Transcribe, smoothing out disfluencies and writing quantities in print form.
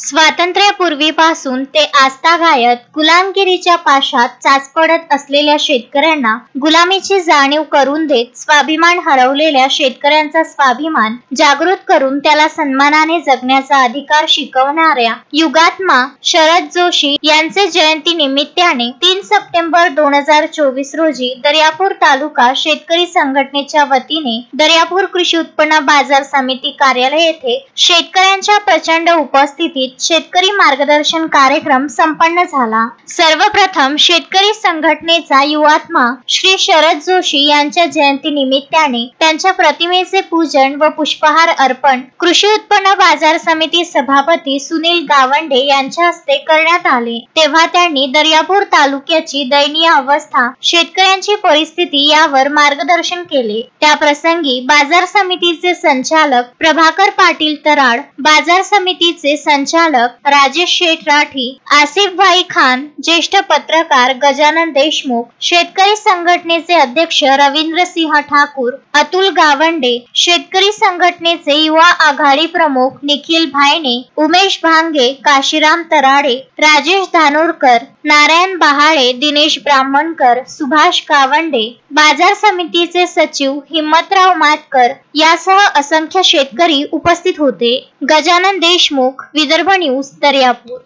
स्वातंत्र्यापूर्वीपासून ते आजतागायत गुलामगिरीच्या पाशात चाचपडत असलेल्या शेतकऱ्यांना गुलामीची जाणीव करून देत स्वाभिमान हरवलेल्या शेतकऱ्यांचा स्वाभिमान जागृत करून त्याला सन्मानाने जगण्याचा अधिकार शिकवणाऱ्या युगात्मा शरद जोशी यांचे जयंती निमित्ताने 3 सप्टेंबर 2024 रोजी दर्यापूर तालुका शेतकरी संघटनेच्या वतीने दर्यापूर कृषी उत्पन्न बाजार समिती कार्यालय येथे शेतकऱ्यांच्या प्रचंड उपस्थितीत शेतकरी मार्गदर्शन कार्यक्रम संपन्न झाला। सर्वप्रथम शेतकरी संघटनेचा युवात्मा श्री शरद जोशी यांच्या जयंती निमित्ताने त्यांच्या प्रतिमेचे पूजन व पुष्पहार अर्पण कृषी उत्पन्न बाजार समिती सभापती सुनील गावंडे यांच्या हस्ते करण्यात आले। तेव्हा त्यांनी दर्यापूर तालुक्याची दयनीय अवस्था, शेतकऱ्यांची परिस्थिती यावर मार्गदर्शन केले। त्या प्रसंगी बाजार समितीचे संचालक प्रभाकर पाटील तराड, बाजार समितीचे संचालक राजेश शेठ राठी, आसिफ भाई खान, ज्येष्ठ पत्रकार गजानन देशमुख, शेतकरी संघटनेचे अध्यक्ष रवींद्र सिंह ठाकूर, अतुल गावंडे, शेतकरी संघटनेचे युवा आघाडी प्रमुख निखिल भायने, उमेश भांगे, काशीराम तराडे, राजेश धानोरकर, नारायण बहाळे, दिनेश ब्राह्मणकर, सुभाष गावंडे, बाजार समितीचे सचिव हिम्मतराव मातकर यासह असंख्य शेतकरी उपस्थित होते। गजानन देशमुख, विदर्भ न्यूज, दर्यापूर।